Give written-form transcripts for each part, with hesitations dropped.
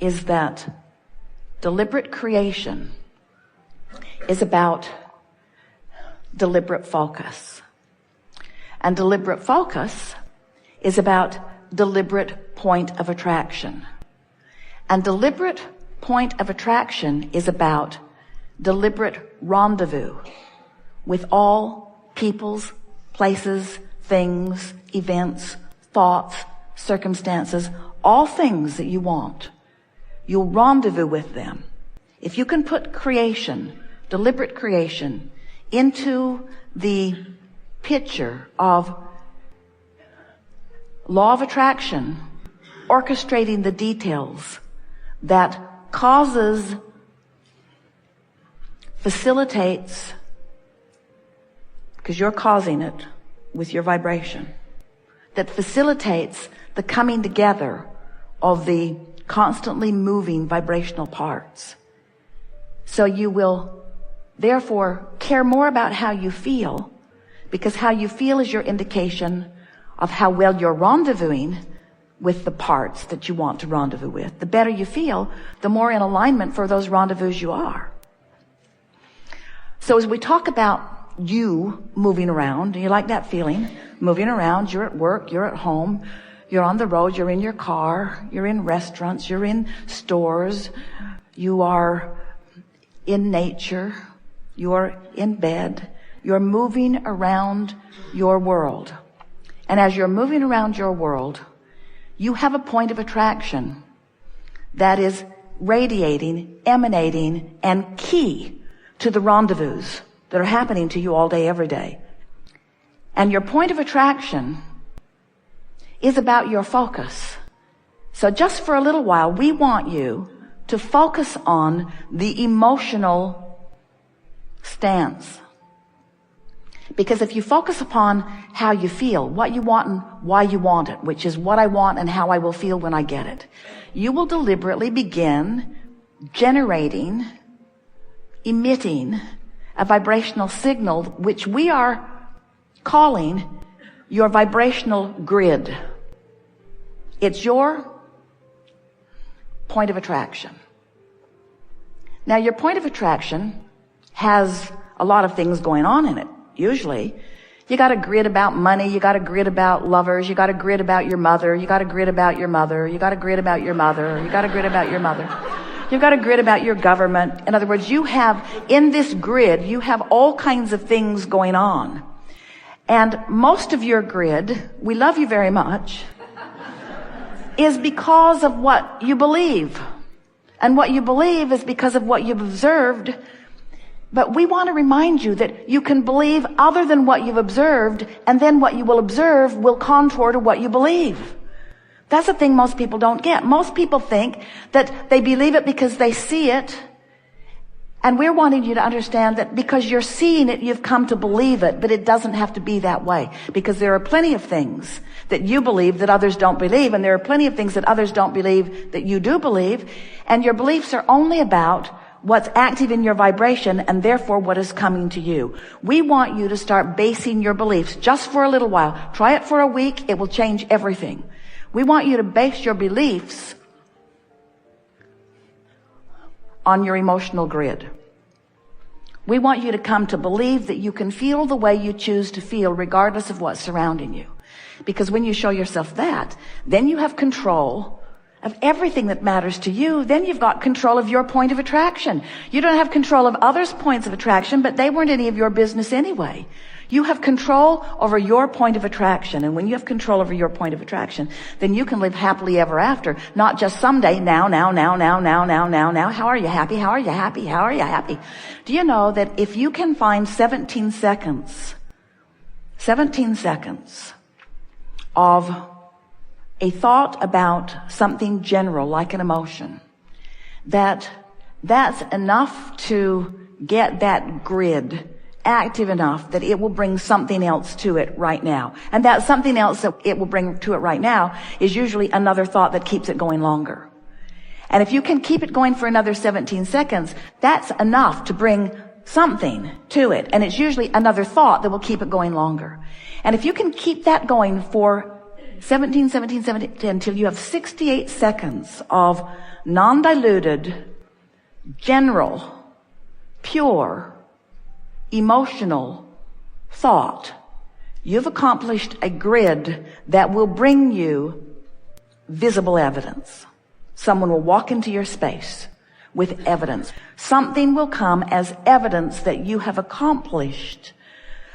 is that deliberate creation is about deliberate focus. And deliberate focus is about deliberate point of attraction. And deliberate point of attraction is about deliberate rendezvous with all peoples, places, things, events, thoughts, circumstances, all things that you want. You'll rendezvous with them. If you can put creation, deliberate creation, into the picture of law of attraction, orchestrating the details that causes, facilitates, because you're causing it with your vibration, that facilitates the coming together of the constantly moving vibrational parts. So you will therefore care more about how you feel, because how you feel is your indication of how well you're rendezvousing with the parts that you want to rendezvous with. The better you feel, the more in alignment for those rendezvous you are. So as we talk about you moving around, do you like that feeling? Moving around, you're at work, you're at home, you're on the road, you're in your car, you're in restaurants, you're in stores, you are in nature, you're in bed, you're moving around your world. And as you're moving around your world, you have a point of attraction that is radiating, emanating, and key to the rendezvous that are happening to you all day, every day. And your point of attraction is about your focus. So just for a little while, we want you to focus on the emotional stance. Because if you focus upon how you feel, what you want and why you want it, which is what I want and how I will feel when I get it, you will deliberately begin generating, emitting a vibrational signal, which we are calling your vibrational grid. It's your point of attraction. Now, your point of attraction has a lot of things going on in it. Usually, you got a grid about money, you got a grid about lovers, you got a grid about your mother, you got a grid about your mother, you got a grid about your mother, you got a grid about your mother. You've got a grid about your government. In other words, you have, in this grid, you have all kinds of things going on. And most of your grid, we love you very much, is because of what you believe. And what you believe is because of what you've observed. But we want to remind you that you can believe other than what you've observed, and then what you will observe will contour to what you believe. That's the thing most people don't get. Most people think that they believe it because they see it. And we're wanting you to understand that because you're seeing it, you've come to believe it, but it doesn't have to be that way. Because there are plenty of things that you believe that others don't believe, and there are plenty of things that others don't believe that you do believe. And your beliefs are only about what's active in your vibration, and therefore what is coming to you. We want you to start basing your beliefs just for a little while. Try it for a week. It will change everything. We want you to base your beliefs on your emotional grid. We want you to come to believe that you can feel the way you choose to feel regardless of what's surrounding you. Because when you show yourself that, then you have control of everything that matters to you. Then you've got control of your point of attraction. You don't have control of others' points of attraction, but they weren't any of your business anyway. You have control over your point of attraction. And when you have control over your point of attraction, then you can live happily ever after. Not just someday, now. How are you happy? How are you happy? How are you happy? Do you know that if you can find 17 seconds of a thought about something general, like an emotion, that's enough to get that grid active enough that it will bring something else to it right now. And that something else that it will bring to it right now is usually another thought that keeps it going longer. And if you can keep it going for another 17 seconds, that's enough to bring something to it. And it's usually another thought that will keep it going longer. And if you can keep that going for 17, 17, 17, until you have 68 seconds of non-diluted, general, pure, emotional thought. You've accomplished a grid that will bring you visible evidence. Someone will walk into your space with evidence. Something will come as evidence that you have accomplished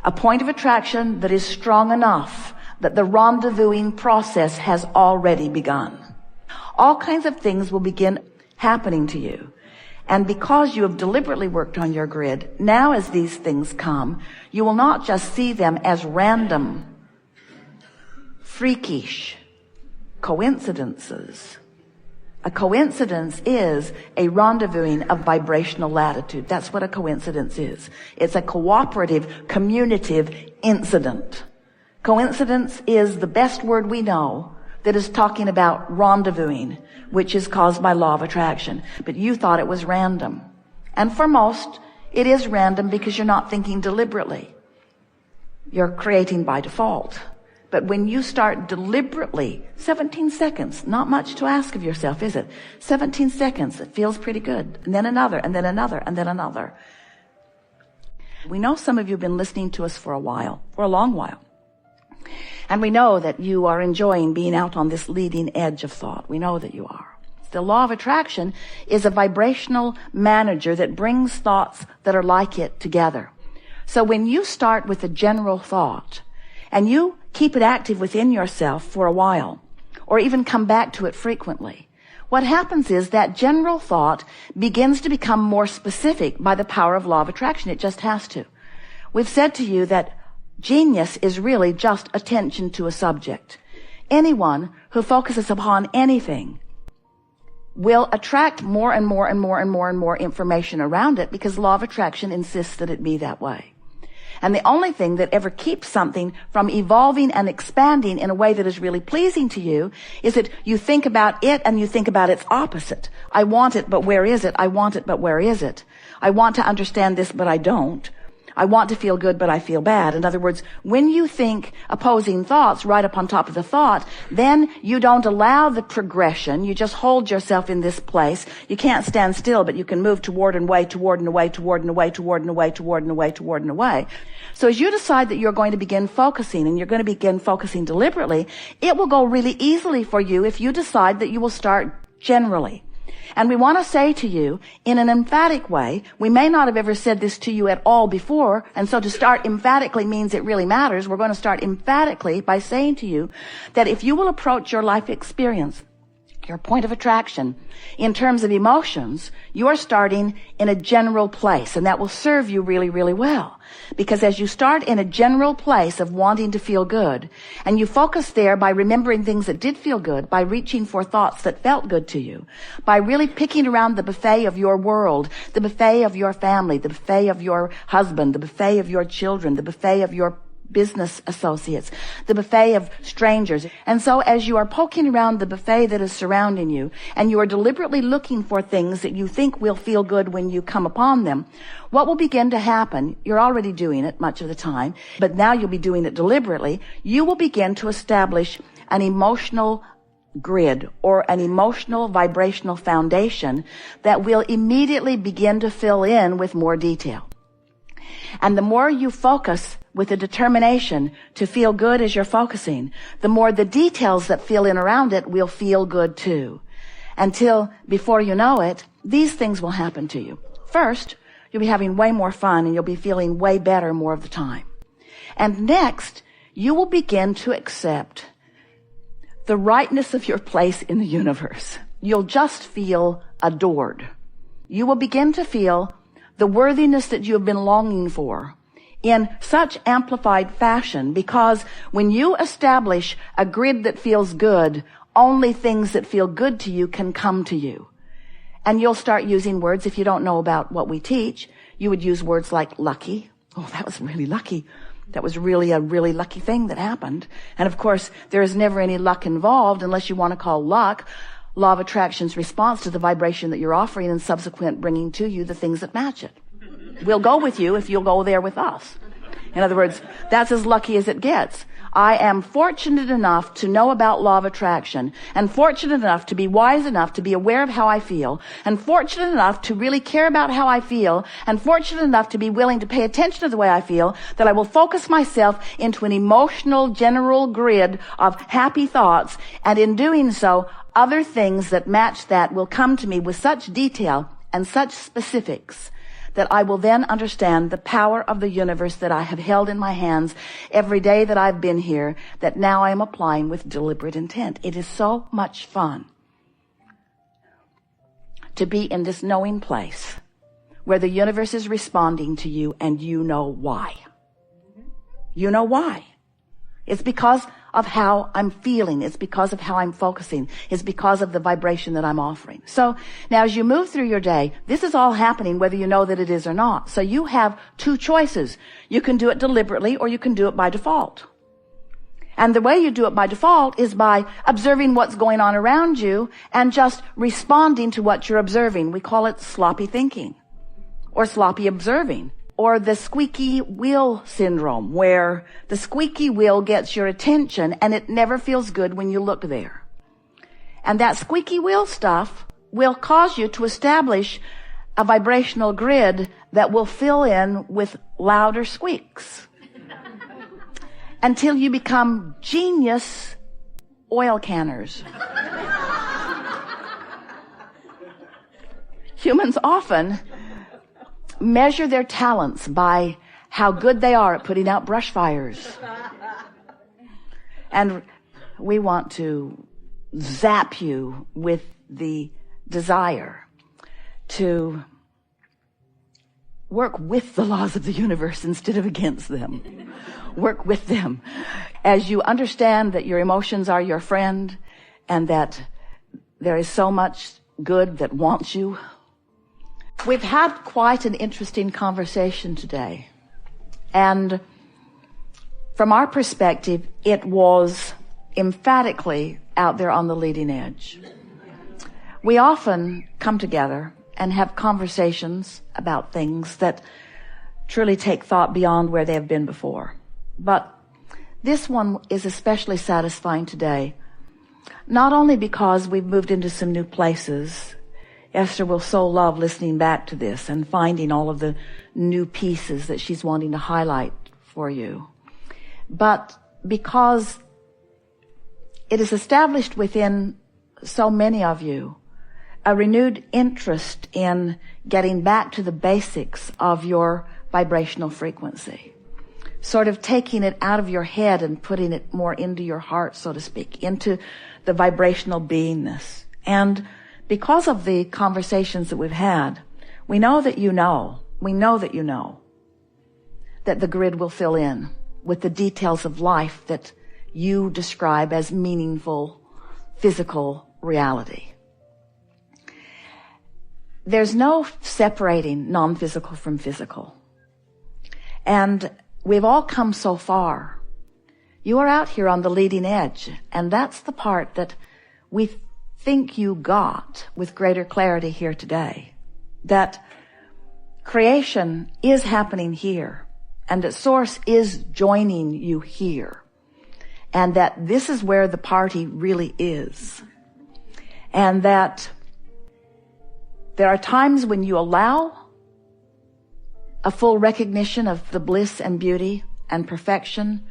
a point of attraction that is strong enough that the rendezvousing process has already begun. All kinds of things will begin happening to you. And because you have deliberately worked on your grid, now as these things come, you will not just see them as random, freakish coincidences. A coincidence is a rendezvousing of vibrational latitude. That's what a coincidence is. It's a cooperative, communicative incident. Coincidence is the best word we know that is talking about rendezvousing, which is caused by law of attraction. But you thought it was random. And for most, it is random because you're not thinking deliberately. You're creating by default. But when you start deliberately, 17 seconds, not much to ask of yourself, is it? 17 seconds, it feels pretty good. And then another, and then another, and then another. We know some of you have been listening to us for a while, for a long while. And we know that you are enjoying being out on this leading edge of thought. We know that you are. The law of attraction is a vibrational manager that brings thoughts that are like it together. So when you start with a general thought, and you keep it active within yourself for a while, or even come back to it frequently, what happens is that general thought begins to become more specific by the power of law of attraction. It just has to. We've said to you that genius is really just attention to a subject. Anyone who focuses upon anything will attract more and more and more and more and more information around it, because law of attraction insists that it be that way. And the only thing that ever keeps something from evolving and expanding in a way that is really pleasing to you is that you think about it and you think about its opposite. I want it, but where is it? I want it, but where is it? I want to understand this, but I don't. I want to feel good, but I feel bad. In other words, when you think opposing thoughts right up on top of the thought, then you don't allow the progression. You just hold yourself in this place. You can't stand still, but you can move toward and away, toward and away, toward and away, toward and away, toward and away, toward and away. So as you decide that you're going to begin focusing, and you're going to begin focusing deliberately, it will go really easily for you if you decide that you will start generally. And we want to say to you in an emphatic way, we may not have ever said this to you at all before, and so to start emphatically means it really matters. We're going to start emphatically by saying to you that if you will approach your life experience, your point of attraction, in terms of emotions, you are starting in a general place, and that will serve you really, really well. Because as you start in a general place of wanting to feel good, and you focus there by remembering things that did feel good, by reaching for thoughts that felt good to you, by really picking around the buffet of your world, the buffet of your family, the buffet of your husband, the buffet of your children, the buffet of your business associates, the buffet of strangers. And so as you are poking around the buffet that is surrounding you, and you are deliberately looking for things that you think will feel good when you come upon them, what will begin to happen, you're already doing it much of the time, but now you'll be doing it deliberately, you will begin to establish an emotional grid or an emotional vibrational foundation that will immediately begin to fill in with more detail. And the more you focus with a determination to feel good as you're focusing, the more the details that fill in around it will feel good too. Until, before you know it, these things will happen to you. First, you'll be having way more fun and you'll be feeling way better more of the time. And next, you will begin to accept the rightness of your place in the universe. You'll just feel adored. You will begin to feel the worthiness that you have been longing for in such amplified fashion, because when you establish a grid that feels good, only things that feel good to you can come to you. And you'll start using words, if you don't know about what we teach, you would use words like lucky. Oh, that was really lucky. That was really a really lucky thing that happened. And of course, there is never any luck involved unless you want to call luck law of attraction's response to the vibration that you're offering and subsequent bringing to you the things that match it. We'll go with you if you'll go there with us. In other words, that's as lucky as it gets. I am fortunate enough to know about law of attraction, and fortunate enough to be wise enough to be aware of how I feel, and fortunate enough to really care about how I feel, and fortunate enough to be willing to pay attention to the way I feel, that I will focus myself into an emotional general grid of happy thoughts, and in doing so, other things that match that will come to me with such detail and such specifics that I will then understand the power of the universe that I have held in my hands every day that I've been here, that now I am applying with deliberate intent. It is so much fun to be in this knowing place where the universe is responding to you and you know why. You know why. It's because of how I'm feeling. It's because of how I'm focusing. It's because of the vibration that I'm offering. So now as you move through your day, this is all happening whether you know that it is or not. So you have two choices. You can do it deliberately or you can do it by default. And the way you do it by default is by observing what's going on around you and just responding to what you're observing. We call it sloppy thinking or sloppy observing. Or the squeaky wheel syndrome, where the squeaky wheel gets your attention and it never feels good when you look there. And that squeaky wheel stuff will cause you to establish a vibrational grid that will fill in with louder squeaks until you become genius oil canners. Humans often measure their talents by how good they are at putting out brush fires. And we want to zap you with the desire to work with the laws of the universe instead of against them. Work with them. As you understand that your emotions are your friend and that there is so much good that wants you. We've had quite an interesting conversation today. And from our perspective, it was emphatically out there on the leading edge. We often come together and have conversations about things that truly take thought beyond where they have been before. But this one is especially satisfying today, not only because we've moved into some new places. Esther will so love listening back to this and finding all of the new pieces that she's wanting to highlight for you. But because it is established within so many of you a renewed interest in getting back to the basics of your vibrational frequency. Sort of taking it out of your head and putting it more into your heart, so to speak, into the vibrational beingness. And because of the conversations that we've had, we know that you know that the grid will fill in with the details of life that you describe as meaningful physical reality. There's no separating non-physical from physical. And we've all come so far. You are out here on the leading edge, and that's the part that we think you got with greater clarity here today. That creation is happening here, and that Source is joining you here, and that this is where the party really is. And that there are times when you allow a full recognition of the bliss and beauty and perfection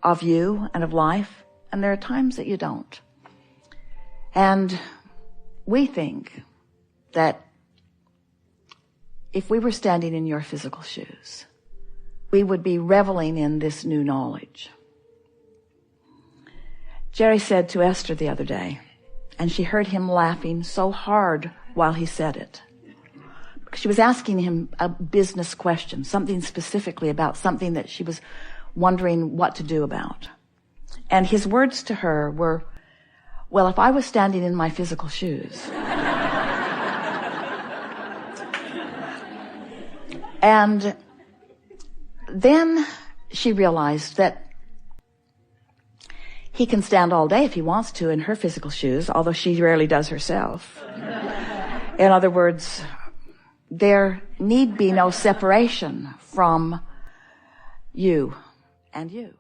of you and of life, and there are times that you don't. And we think that if we were standing in your physical shoes, we would be reveling in this new knowledge. Jerry said to Esther the other day, and she heard him laughing so hard while he said it. She was asking him a business question, something specifically about something that she was wondering what to do about. And his words to her were, well, if I was standing in my physical shoes. And then she realized that he can stand all day if he wants to in her physical shoes, although she rarely does herself. In other words, there need be no separation from you and you.